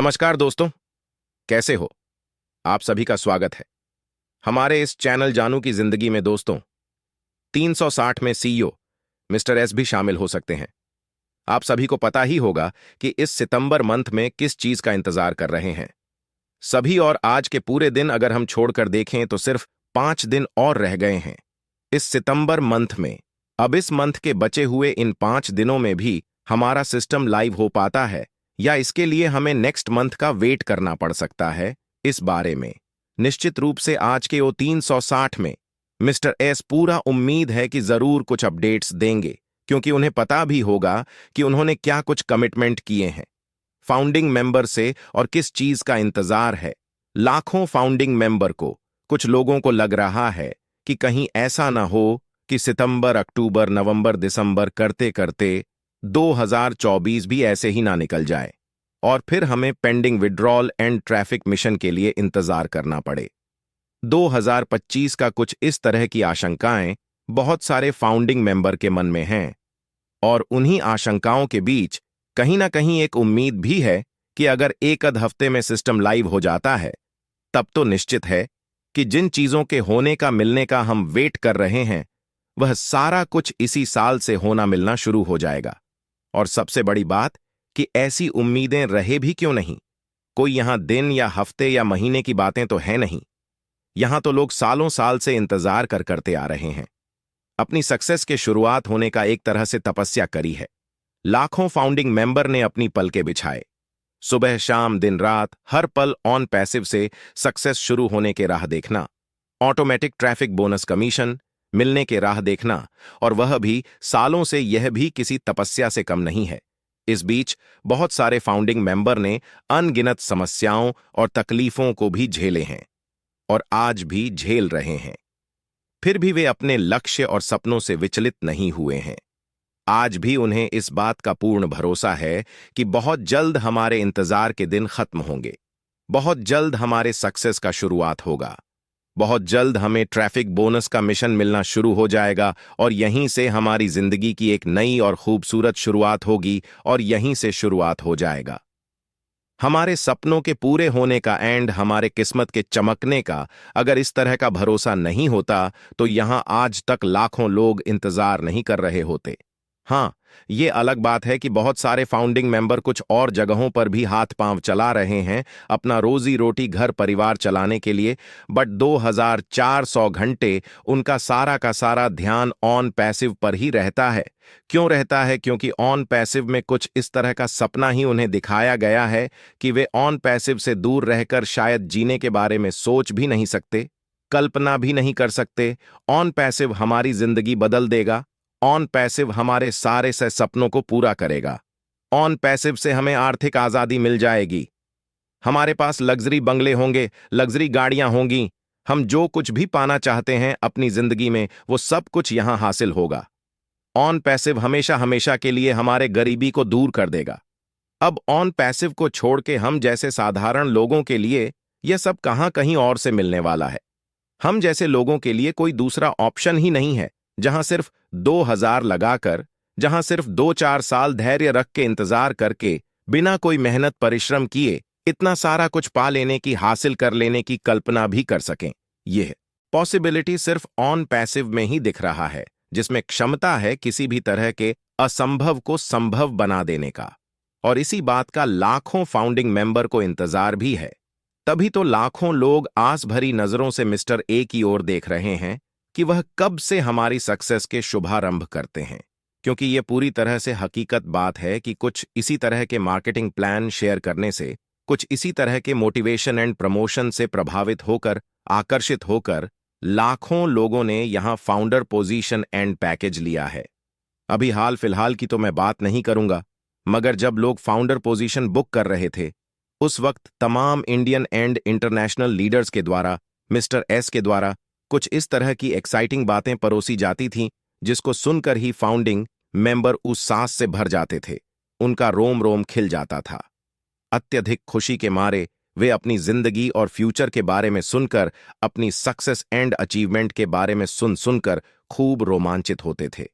नमस्कार दोस्तों, कैसे हो? आप सभी का स्वागत है हमारे इस चैनल जानू की जिंदगी में। दोस्तों, 360 में सीईओ मिस्टर एस भी शामिल हो सकते हैं। आप सभी को पता ही होगा कि इस सितंबर मंथ में किस चीज का इंतजार कर रहे हैं सभी। और आज के पूरे दिन अगर हम छोड़कर देखें तो सिर्फ 5 दिन और रह गए हैं इस सितंबर मंथ में। अब इस मंथ के बचे हुए इन 5 दिनों में भी हमारा सिस्टम लाइव हो पाता है या इसके लिए हमें नेक्स्ट मंथ का वेट करना पड़ सकता है, इस बारे में निश्चित रूप से आज के वो 360 में मिस्टर एस पूरा उम्मीद है कि जरूर कुछ अपडेट्स देंगे, क्योंकि उन्हें पता भी होगा कि उन्होंने क्या कुछ कमिटमेंट किए हैं फाउंडिंग मेंबर से और किस चीज का इंतजार है लाखों फाउंडिंग मेंबर को। कुछ लोगों को लग रहा है कि कहीं ऐसा ना हो कि सितंबर, अक्टूबर, नवंबर, दिसंबर करते करते 2024 भी ऐसे ही ना निकल जाए और फिर हमें pending withdrawal and traffic mission के लिए इंतजार करना पड़े। 2025 का कुछ इस तरह की आशंकाएं बहुत सारे फाउंडिंग मेंबर के मन में हैं और उन्हीं आशंकाओं के बीच कहीं ना कहीं एक उम्मीद भी है कि अगर एक आध हफ्ते में सिस्टम लाइव हो जाता है तब तो निश्चित है कि जिन चीजों के होने का, मिलने का हम वेट कर रहे हैं, वह सारा कुछ इसी साल से होना मिलना शुरू हो जाएगा। और सबसे बड़ी बात कि ऐसी उम्मीदें रहे भी क्यों नहीं। कोई यहां दिन या हफ्ते या महीने की बातें तो है नहीं। यहां तो लोग सालों साल से इंतजार करते आ रहे हैं। अपनी सक्सेस के शुरुआत होने का एक तरह से तपस्या करी है। लाखों फाउंडिंग मेंबर ने अपनी पलके बिछाए। सुबह शाम दिन रात हर पल ऑन पैसिव से सक्सेस शुरू होने के राह देखना, ऑटोमेटिक ट्रैफिक बोनस कमीशन मिलने के राह देखना, और वह भी सालों से, यह भी किसी तपस्या से कम नहीं है। इस बीच बहुत सारे फाउंडिंग मेंबर ने अनगिनत समस्याओं और तकलीफों को भी झेले हैं और आज भी झेल रहे हैं। फिर भी वे अपने लक्ष्य और सपनों से विचलित नहीं हुए हैं। आज भी उन्हें इस बात का पूर्ण भरोसा है कि बहुत जल्द हमारे इंतजार के दिन खत्म होंगे। बहुत जल्द हमारे सक्सेस का शुरुआत होगा। बहुत जल्द हमें ट्रैफिक बोनस का मिशन मिलना शुरू हो जाएगा और यहीं से हमारी जिंदगी की एक नई और खूबसूरत शुरुआत होगी और यहीं से शुरुआत हो जाएगा हमारे सपनों के पूरे होने का एंड हमारे किस्मत के चमकने का। अगर इस तरह का भरोसा नहीं होता तो यहां आज तक लाखों लोग इंतजार नहीं कर रहे होते। हाँ, ये अलग बात है कि बहुत सारे फाउंडिंग मेंबर कुछ और जगहों पर भी हाथ पांव चला रहे हैं अपना रोजी रोटी, घर परिवार चलाने के लिए, बट 2400 घंटे उनका सारा का सारा ध्यान ऑन पैसिव पर ही रहता है। क्यों रहता है? क्योंकि ऑन पैसिव में कुछ इस तरह का सपना ही उन्हें दिखाया गया है कि वे ऑन पैसिव से दूर रहकर शायद जीने के बारे में सोच भी नहीं सकते, कल्पना भी नहीं कर सकते। ऑन पैसिव हमारी जिंदगी बदल देगा। ऑन पैसिव हमारे सारे से सपनों को पूरा करेगा। ऑन पैसिव से हमें आर्थिक आजादी मिल जाएगी। हमारे पास लग्जरी बंगले होंगे, लग्जरी गाड़ियां होंगी। हम जो कुछ भी पाना चाहते हैं अपनी जिंदगी में, वो सब कुछ यहां हासिल होगा। ऑन पैसिव हमेशा हमेशा के लिए हमारे गरीबी को दूर कर देगा। अब ऑन पैसिव को छोड़ के हम जैसे साधारण लोगों के लिए यह सब कहां कहीं और से मिलने वाला है। हम जैसे लोगों के लिए कोई दूसरा ऑप्शन ही नहीं है जहां सिर्फ 2000 लगाकर, जहां सिर्फ 2-4 साल धैर्य रख के इंतजार करके, बिना कोई मेहनत परिश्रम किए इतना सारा कुछ पा लेने की, हासिल कर लेने की कल्पना भी कर सकें। यह पॉसिबिलिटी सिर्फ ऑन पैसिव में ही दिख रहा है, जिसमें क्षमता है किसी भी तरह के असंभव को संभव बना देने का। और इसी बात का लाखों फाउंडिंग मेंबर को इंतजार भी है। तभी तो लाखों लोग आस भरी नजरों से मिस्टर ए की ओर देख रहे हैं कि वह कब से हमारी सक्सेस के शुभारंभ करते हैं। क्योंकि यह पूरी तरह से हकीकत बात है कि कुछ इसी तरह के मार्केटिंग प्लान शेयर करने से, कुछ इसी तरह के मोटिवेशन एंड प्रमोशन से प्रभावित होकर, आकर्षित होकर लाखों लोगों ने यहां फाउंडर पोजीशन एंड पैकेज लिया है। अभी हाल फिलहाल की तो मैं बात नहीं करूंगा, मगर जब लोग फाउंडर पोजीशन बुक कर रहे थे उस वक्त तमाम इंडियन एंड इंटरनेशनल लीडर्स के द्वारा, मिस्टर एस के द्वारा कुछ इस तरह की एक्साइटिंग बातें परोसी जाती थीं जिसको सुनकर ही फाउंडिंग मेंबर उस सांस से भर जाते थे। उनका रोम रोम खिल जाता था। अत्यधिक खुशी के मारे वे अपनी जिंदगी और फ्यूचर के बारे में सुनकर, अपनी सक्सेस एंड अचीवमेंट के बारे में सुनकर खूब रोमांचित होते थे।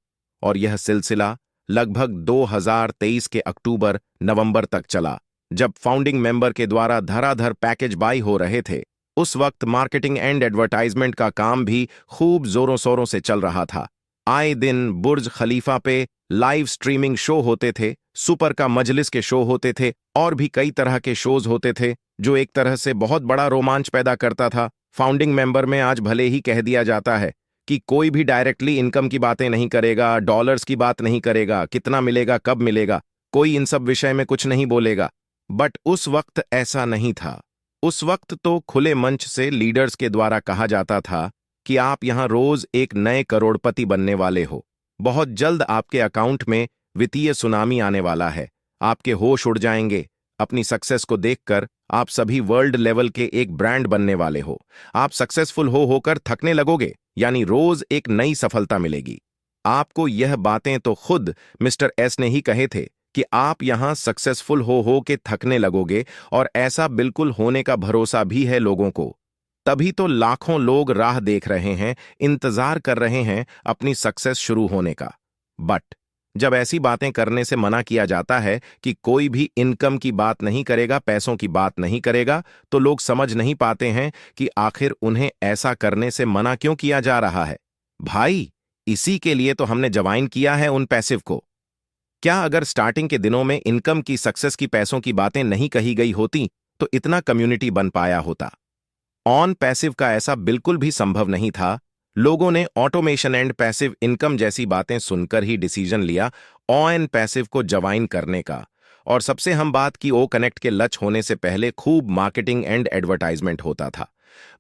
और यह सिलसिला लगभग 2023 के अक्टूबर नवंबर तक चला, जब फाउंडिंग मेंबर के द्वारा धड़ाधड़ पैकेज बाई हो रहे थे, उस वक्त मार्केटिंग एंड एडवर्टाइजमेंट का काम भी खूब जोरों शोरों से चल रहा था। आए दिन बुर्ज खलीफा पे लाइव स्ट्रीमिंग शो होते थे, सुपर का मजलिस के शो होते थे और भी कई तरह के शोज होते थे, जो एक तरह से बहुत बड़ा रोमांच पैदा करता था। फाउंडिंग मेंबर में आज भले ही कह दिया जाता है कि कोई भी डायरेक्टली इनकम की बातें नहीं करेगा, डॉलर्स की बात नहीं करेगा, कितना मिलेगा, कब मिलेगा, कोई इन सब विषय में कुछ नहीं बोलेगा, बट उस वक्त ऐसा नहीं था। उस वक्त तो खुले मंच से लीडर्स के द्वारा कहा जाता था कि आप यहां रोज एक नए करोड़पति बनने वाले हो, बहुत जल्द आपके अकाउंट में वित्तीय सुनामी आने वाला है, आपके होश उड़ जाएंगे, अपनी सक्सेस को देखकर आप सभी वर्ल्ड लेवल के एक ब्रांड बनने वाले हो, आप सक्सेसफुल हो होकर थकने लगोगे, यानी रोज एक नई सफलता मिलेगी। आपको यह बातें तो खुद मिस्टर एस ने ही कहे थे कि आप यहां सक्सेसफुल हो के थकने लगोगे, और ऐसा बिल्कुल होने का भरोसा भी है लोगों को। तभी तो लाखों लोग राह देख रहे हैं, इंतजार कर रहे हैं अपनी सक्सेस शुरू होने का। बट जब ऐसी बातें करने से मना किया जाता है कि कोई भी इनकम की बात नहीं करेगा, पैसों की बात नहीं करेगा, तो लोग समझ नहीं पाते हैं कि आखिर उन्हें ऐसा करने से मना क्यों किया जा रहा है। भाई, इसी के लिए तो हमने ज्वाइन किया है उन पैसिव को। क्या अगर स्टार्टिंग के दिनों में इनकम की, सक्सेस की, पैसों की बातें नहीं कही गई होती तो इतना कम्युनिटी बन पाया होता? ऑन पैसिव का ऐसा बिल्कुल भी संभव नहीं था। लोगों ने ऑटोमेशन एंड पैसिव इनकम जैसी बातें सुनकर ही डिसीजन लिया ऑन पैसिव को ज्वाइन करने का। और सबसे हम बात की ओ कनेक्ट के लच होने से पहले खूब मार्केटिंग एंड एडवर्टाइजमेंट होता था,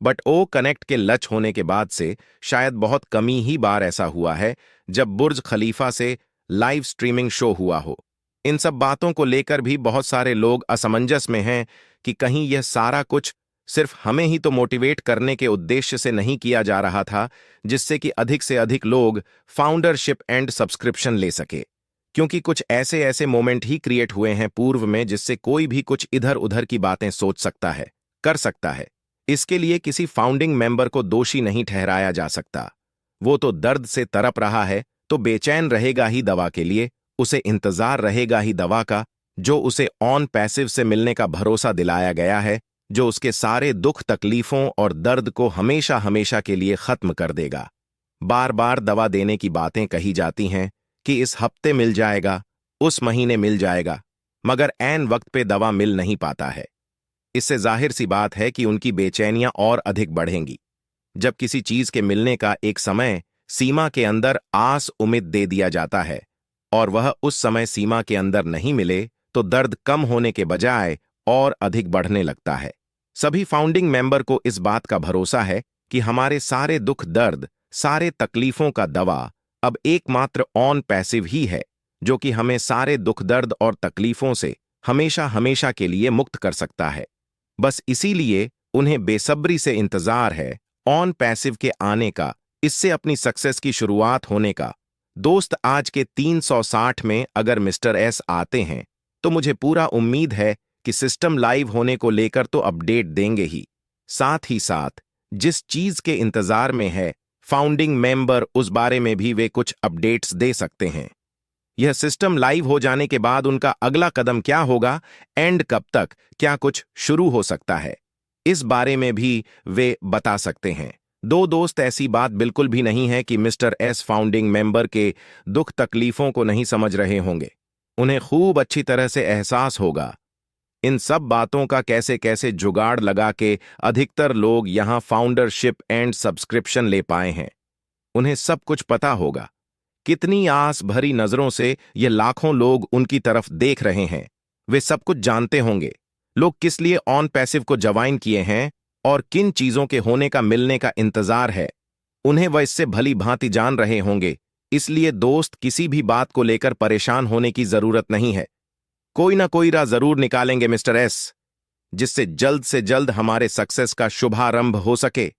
बट ओ कनेक्ट के लच होने के बाद से शायद बहुत कमी ही बार ऐसा हुआ है जब बुर्ज खलीफा से लाइव स्ट्रीमिंग शो हुआ हो। इन सब बातों को लेकर भी बहुत सारे लोग असमंजस में हैं कि कहीं यह सारा कुछ सिर्फ हमें ही तो मोटिवेट करने के उद्देश्य से नहीं किया जा रहा था, जिससे कि अधिक से अधिक लोग फाउंडरशिप एंड सब्सक्रिप्शन ले सके। क्योंकि कुछ ऐसे ऐसे मोमेंट ही क्रिएट हुए हैं पूर्व में जिससे कोई भी कुछ इधर उधर की बातें सोच सकता है, कर सकता है। इसके लिए किसी फाउंडिंग मेंबर को दोषी नहीं ठहराया जा सकता। वो तो दर्द से तड़प रहा है, तो बेचैन रहेगा ही दवा के लिए, उसे इंतजार रहेगा ही दवा का, जो उसे ऑन पैसिव से मिलने का भरोसा दिलाया गया है, जो उसके सारे दुख, तकलीफों और दर्द को हमेशा हमेशा के लिए खत्म कर देगा। बार बार दवा देने की बातें कही जाती हैं कि इस हफ्ते मिल जाएगा, उस महीने मिल जाएगा, मगर ऐन वक्त पे दवा मिल नहीं पाता है। इससे जाहिर सी बात है कि उनकी बेचैनियां और अधिक बढ़ेंगी। जब किसी चीज के मिलने का एक समय सीमा के अंदर आस उम्मीद दे दिया जाता है और वह उस समय सीमा के अंदर नहीं मिले, तो दर्द कम होने के बजाय और अधिक बढ़ने लगता है। सभी फाउंडिंग मेंबर को इस बात का भरोसा है कि हमारे सारे दुख, दर्द, सारे तकलीफों का दवा अब एकमात्र ऑन पैसिव ही है, जो कि हमें सारे दुख, दर्द और तकलीफों से हमेशा हमेशा के लिए मुक्त कर सकता है। बस इसीलिए उन्हें बेसब्री से इंतजार है ऑन पैसिव के आने का, इससे अपनी सक्सेस की शुरुआत होने का। दोस्त, आज के 360 में अगर मिस्टर एस आते हैं तो मुझे पूरा उम्मीद है कि सिस्टम लाइव होने को लेकर तो अपडेट देंगे ही, साथ ही साथ जिस चीज के इंतजार में है फाउंडिंग मेंबर, उस बारे में भी वे कुछ अपडेट्स दे सकते हैं। यह सिस्टम लाइव हो जाने के बाद उनका अगला कदम क्या होगा, एंड कब तक क्या कुछ शुरू हो सकता है, इस बारे में भी वे बता सकते हैं। दो दोस्त, ऐसी बात बिल्कुल भी नहीं है कि मिस्टर एस फाउंडिंग मेंबर के दुख तकलीफों को नहीं समझ रहे होंगे। उन्हें खूब अच्छी तरह से एहसास होगा। इन सब बातों का कैसे कैसे जुगाड़ लगा के अधिकतर लोग यहां फाउंडरशिप एंड सब्सक्रिप्शन ले पाए हैं। उन्हें सब कुछ पता होगा। कितनी आस भरी नजरों से ये लाखों लोग उनकी तरफ देख रहे हैं। वे सब कुछ जानते होंगे, लोग किस लिए ऑन पैसिव को ज्वाइन किए हैं और किन चीजों के होने का, मिलने का इंतजार है। उन्हें वह इससे भली भांति जान रहे होंगे। इसलिए दोस्त, किसी भी बात को लेकर परेशान होने की जरूरत नहीं है। कोई ना कोई राह जरूर निकालेंगे मिस्टर एस, जिससे जल्द से जल्द हमारे सक्सेस का शुभारंभ हो सके।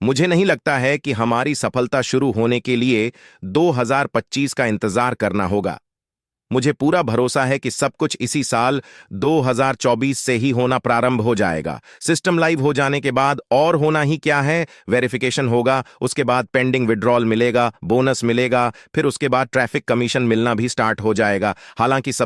मुझे नहीं लगता है कि हमारी सफलता शुरू होने के लिए 2025 का इंतजार करना होगा। मुझे पूरा भरोसा है कि सब कुछ इसी साल 2024 से ही होना प्रारंभ हो जाएगा। सिस्टम लाइव हो जाने के बाद और होना ही क्या है, वेरिफिकेशन होगा, उसके बाद पेंडिंग विड्रॉल मिलेगा, बोनस मिलेगा, फिर उसके बाद ट्रैफिक कमीशन मिलना भी स्टार्ट हो जाएगा। हालांकि सब